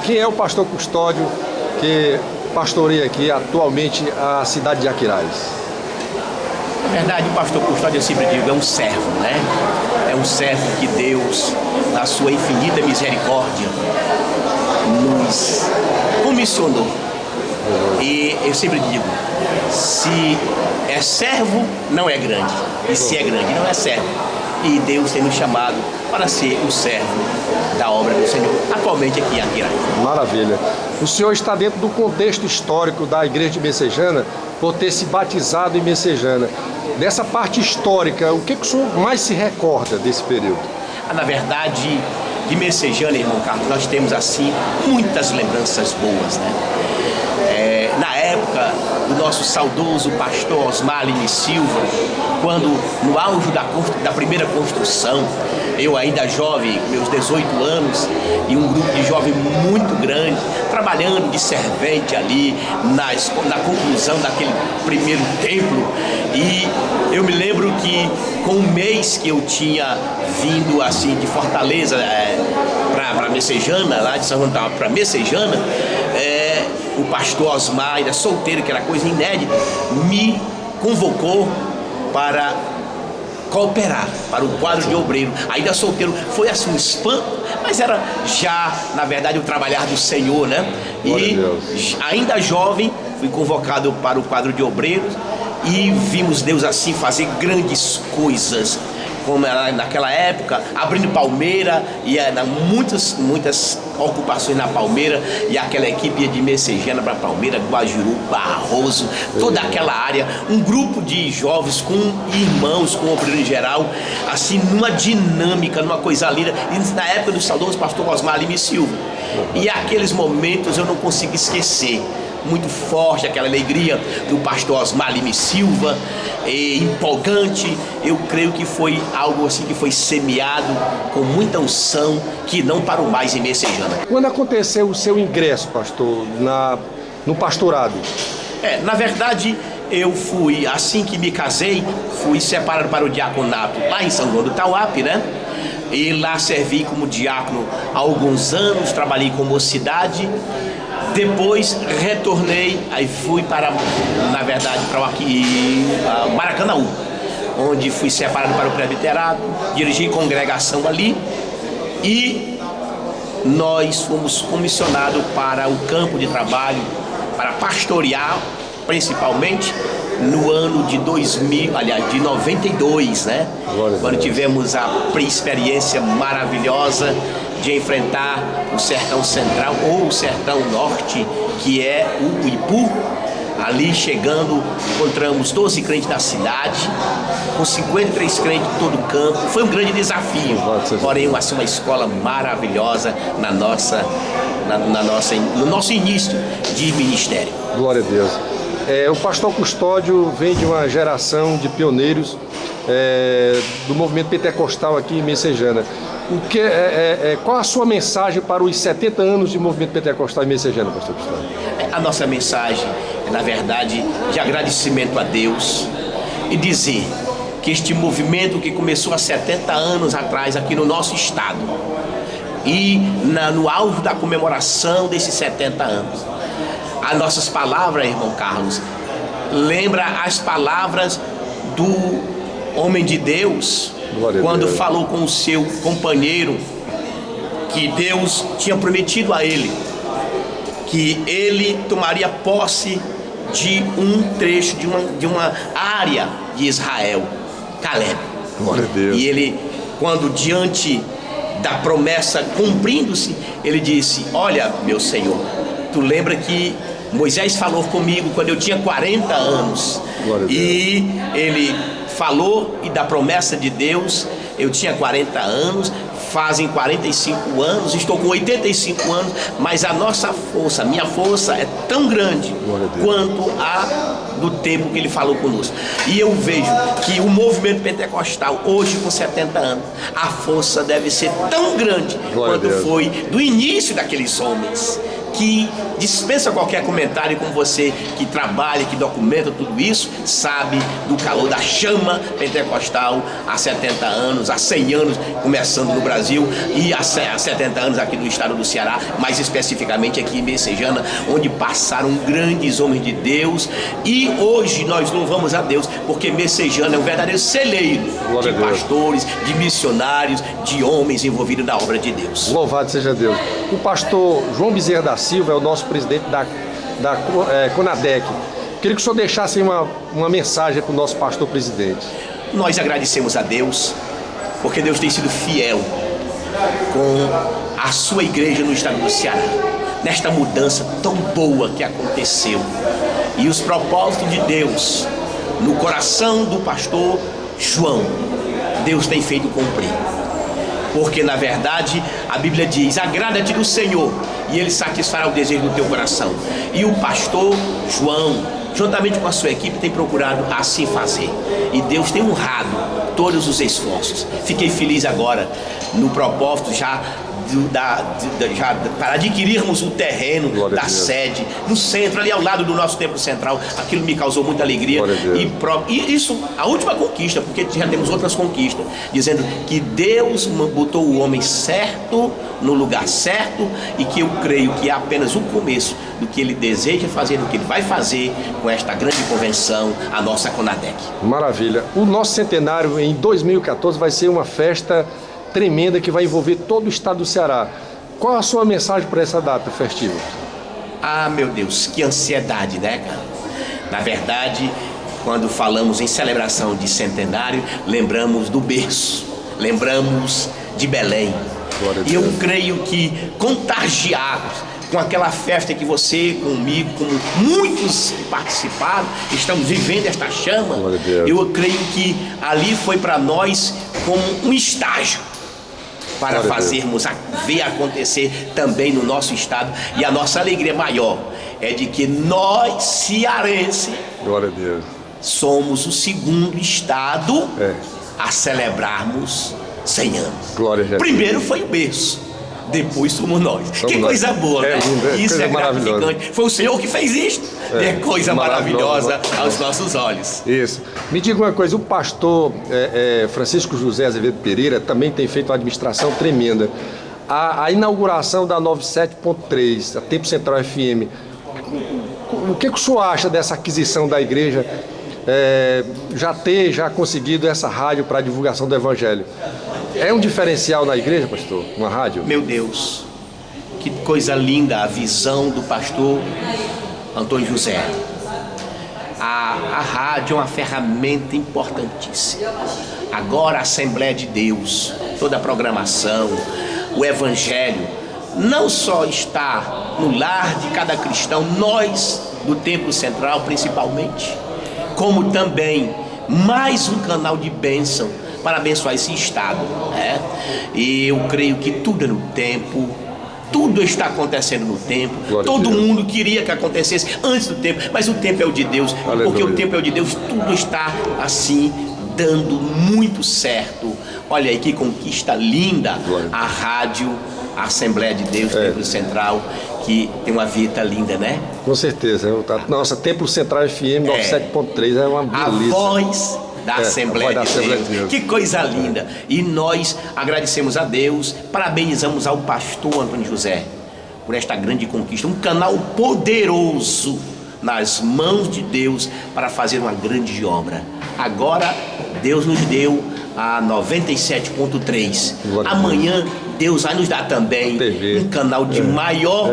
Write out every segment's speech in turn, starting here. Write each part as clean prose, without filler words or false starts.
Quem é o pastor Custódio que pastoreia aqui atualmente a cidade de Aquiraz? Na verdade, o pastor Custódio, eu sempre digo, é um servo, né? É um servo que Deus, na sua infinita misericórdia, nos comissionou. E eu sempre digo, se é servo, não é grande. E se é grande, não é servo. E Deus tem nos chamado para ser o servo da obra do Senhor, atualmente aqui em Aquiraz. Maravilha. O senhor está dentro do contexto histórico da igreja de Messejana, por ter se batizado em Messejana. Dessa parte histórica, o que o senhor mais se recorda desse período? Na verdade, de Messejana, irmão Carlos, nós temos assim muitas lembranças boas, né? Na época do nosso saudoso pastor Osmar Lima Silva, quando no auge da primeira construção, eu ainda jovem, meus 18 anos, e um grupo de jovens muito grande, trabalhando de servente ali na conclusão daquele primeiro templo. E eu me lembro que com um mês que eu tinha vindo assim de Fortaleza para Messejana, lá de São João para Messejana, o pastor Osmar, ainda solteiro, que era coisa inédita, me convocou para cooperar para o quadro de obreiro. Ainda solteiro, foi assim um espanto, mas era já, na verdade, o trabalhar do Senhor, né? E ainda jovem, fui convocado para o quadro de obreiros e vimos Deus assim fazer grandes coisas, como era naquela época, abrindo Palmeira, e muitas ocupações na Palmeira, e aquela equipe de Messejana para Palmeira, Guajuru, Barroso, toda aquela área, um grupo de jovens com irmãos, com obreiro em geral, assim, numa dinâmica, numa coisa linda, e na época do saudoso pastor Osmar Lima Silva. E aqueles momentos eu não consigo esquecer. Muito forte aquela alegria do pastor Osmar Lima Silva, empolgante. Eu creio que foi algo assim que foi semeado com muita unção, que não parou mais em Messejana. Quando aconteceu o seu ingresso, pastor, no pastorado? Na verdade, eu fui, assim que me casei, fui separado para o diaconato lá em São João do Tauape, né? E lá servi como diácono há alguns anos, trabalhei com mocidade. Depois retornei, aí fui para, na verdade, para aqui, Maracanaú, onde fui separado para o presbiterado, dirigi congregação ali e nós fomos comissionados para o campo de trabalho, para pastorear, principalmente no ano de 2000, aliás, de 92, né? Quando tivemos a experiência maravilhosa de enfrentar o sertão central ou o sertão norte, que é o Ipu. Ali chegando, encontramos 12 crentes da cidade, com 53 crentes de todo o campo. Foi um grande desafio, porém assim, uma escola maravilhosa no nosso início de ministério. Glória a Deus. O pastor Custódio vem de uma geração de pioneiros do movimento pentecostal aqui em Messejana. Qual a sua mensagem para os 70 anos de movimento pentecostal em Messejana, pastor Custódio? A nossa mensagem é, na verdade, de agradecimento a Deus e dizer que este movimento que começou há 70 anos atrás aqui no nosso estado e no auge da comemoração desses 70 anos, as nossas palavras, irmão Carlos, lembra as palavras do homem de Deus, quando falou com o seu companheiro, que Deus tinha prometido a ele, que ele tomaria posse de um trecho, de uma área de Israel, Caleb. Glória a Deus. E ele, quando diante da promessa cumprindo-se, ele disse: olha, meu Senhor, tu lembra que Moisés falou comigo quando eu tinha 40 anos. E ele falou, e da promessa de Deus, eu tinha 40 anos, fazem 45 anos, estou com 85 anos, mas a nossa força, a minha força é tão grande quanto a do tempo que ele falou conosco. E eu vejo que o movimento pentecostal, hoje com 70 anos, a força deve ser tão grande quanto foi do início daqueles homens que dispensa qualquer comentário, como você que trabalha, que documenta tudo isso, sabe do calor da chama pentecostal há 70 anos, há 100 anos, começando no Brasil, e há 70 anos aqui no estado do Ceará, mais especificamente aqui em Messejana, onde passaram grandes homens de Deus, e hoje nós louvamos a Deus, porque Messejana é um verdadeiro celeiro de pastores, de missionários, de homens envolvidos na obra de Deus. Louvado seja Deus. O pastor João Bezerra da Silva é o nosso presidente da CONADEC. Queria que o senhor deixasse uma mensagem para o nosso pastor presidente. Nós agradecemos a Deus, porque Deus tem sido fiel com a sua igreja no estado do Ceará, nesta mudança tão boa que aconteceu. E os propósitos de Deus no coração do pastor João, Deus tem feito cumprir. Porque na verdade a Bíblia diz: agrada-te do Senhor e Ele satisfará o desejo do teu coração. E o pastor João, juntamente com a sua equipe, tem procurado assim fazer. E Deus tem honrado todos os esforços. Fiquei feliz agora no propósito já para adquirirmos o terreno da sede no centro, ali ao lado do nosso templo central. Aquilo me causou muita alegria. E isso, a última conquista, porque já temos outras conquistas, dizendo que Deus botou o homem certo no lugar certo, e que eu creio que é apenas o começo do que Ele deseja fazer, do que Ele vai fazer com esta grande convenção, a nossa CONADEC. Maravilha. O nosso centenário em 2014 vai ser uma festa tremenda que vai envolver todo o estado do Ceará. Qual a sua mensagem para essa data festiva? Ah, meu Deus, que ansiedade, né, cara? Na verdade, quando falamos em celebração de centenário, lembramos do berço, lembramos de Belém. E eu creio que contagiados com aquela festa que você, comigo, como muitos que participaram, estamos vivendo esta chama, eu creio que ali foi para nós como um estágio para fazermos ver acontecer também no nosso estado. E a nossa alegria maior é de que nós, cearenses, glória a Deus, somos o segundo estado a celebrarmos 100 anos. Glória a Deus. Primeiro foi o berço, depois somos nós. Que coisa boa, né? Isso é gratificante. Foi o Senhor que fez isto. É coisa maravilhosa aos nossos olhos. Isso. Me diga uma coisa, o pastor Francisco José Azevedo Pereira também tem feito uma administração tremenda. A inauguração da 97.3, a Tempo Central FM, o que o senhor acha dessa aquisição da igreja, já conseguido essa rádio para a divulgação do Evangelho? É um diferencial na igreja, pastor, uma rádio? Meu Deus, que coisa linda a visão do pastor Antônio José. A rádio é uma ferramenta importantíssima. Agora a Assembleia de Deus, toda a programação, o Evangelho, não só está no lar de cada cristão, nós do Templo Central principalmente, como também mais um canal de bênção para abençoar esse estado, né? E eu creio que tudo é no tempo, tudo está acontecendo no tempo. Glória Todo mundo queria que acontecesse antes do tempo, mas o tempo é o de Deus. Aleluia. Porque o tempo é o de Deus, tudo está assim, dando muito certo. Olha aí que conquista linda. Glória. A rádio, a Assembleia de Deus, Templo Central, que tem uma vida linda, né? Com certeza. Nossa, Templo Central FM 97.3 é uma beleza. A voz da Assembleia de Deus. Que coisa linda. E nós agradecemos a Deus, parabenizamos ao pastor Antônio José por esta grande conquista, um canal poderoso nas mãos de Deus para fazer uma grande obra. Agora Deus nos deu a 97.3. Amanhã Deus vai nos dar também um canal de maior,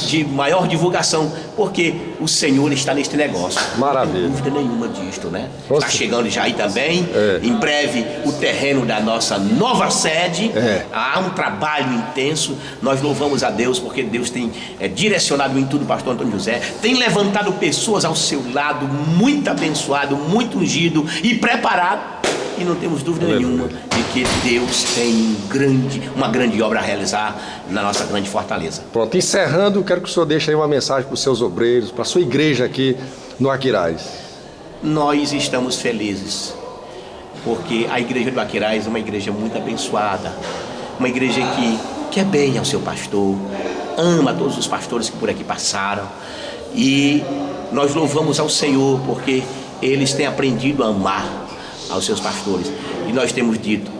de maior divulgação, porque o Senhor está neste negócio. Maravilha. Não tem dúvida nenhuma disto, né? Está chegando já aí também. Em breve o terreno da nossa nova sede. Há um trabalho intenso. Nós louvamos a Deus porque Deus tem direcionado em tudo o pastor Antônio José. Tem levantado pessoas ao seu lado, muito abençoado, muito ungido e preparado. E não temos dúvida nenhuma de que Deus tem uma grande obra a realizar na nossa grande fortaleza. Pronto, encerrando, quero que o senhor deixe aí uma mensagem para os seus obreiros, para a sua igreja aqui no Aquiraz. Nós estamos felizes, porque a igreja do Aquiraz é uma igreja muito abençoada, uma igreja que quer bem ao seu pastor, ama todos os pastores que por aqui passaram, e nós louvamos ao Senhor porque eles têm aprendido a amar aos seus pastores. E nós temos dito,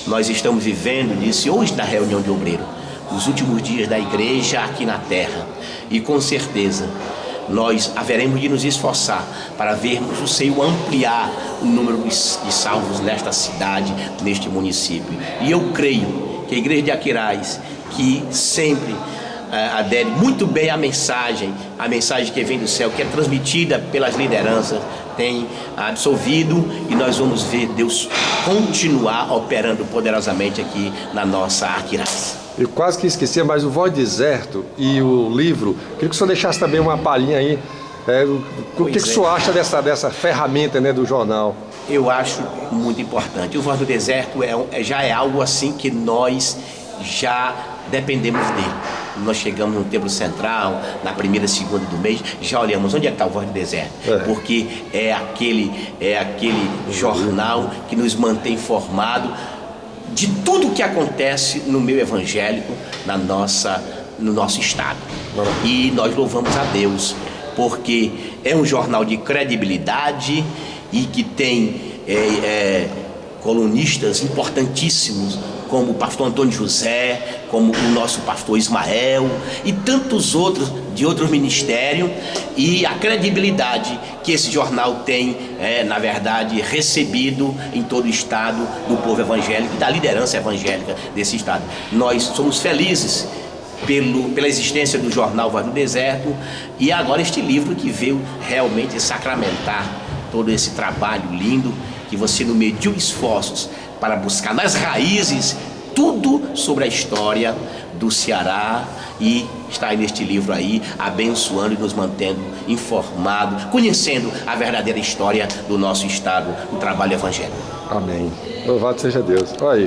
nós estamos vivendo, disse hoje na reunião de obreiro, os últimos dias da igreja aqui na terra, e com certeza nós haveremos de nos esforçar para vermos o Senhor ampliar o número de salvos nesta cidade, neste município. E eu creio que a igreja de Aquiraz, que sempre adere muito bem à mensagem que vem do céu, que é transmitida pelas lideranças, tem absolvido, e nós vamos ver Deus continuar operando poderosamente aqui na nossa Aquiraz. Eu quase que esqueci, mas o Voz do Deserto e o livro, queria que o senhor deixasse também uma palhinha aí. O que o senhor acha dessa ferramenta, né, do jornal? Eu acho muito importante. O Voz do Deserto já é algo assim que nós já dependemos dele. Nós chegamos no Templo Central, na primeira, segunda do mês, já olhamos onde é que está o Voz do Deserto. Porque é aquele jornal que nos mantém informado de tudo que acontece no meio evangélico, no nosso estado. E nós louvamos a Deus, porque é um jornal de credibilidade e que tem colunistas importantíssimos, como o pastor Antônio José, como o nosso pastor Ismael e tantos outros de outros ministérios, e a credibilidade que esse jornal tem, na verdade, recebido em todo o estado do povo evangélico e da liderança evangélica desse estado. Nós somos felizes pela existência do jornal Voz do Deserto, e agora este livro que veio realmente sacramentar todo esse trabalho lindo, que você, no meio de esforços para buscar nas raízes tudo sobre a história do Ceará, e está aí neste livro aí, abençoando e nos mantendo informados, conhecendo a verdadeira história do nosso estado, do trabalho evangélico. Amém. Louvado seja Deus. Olha aí.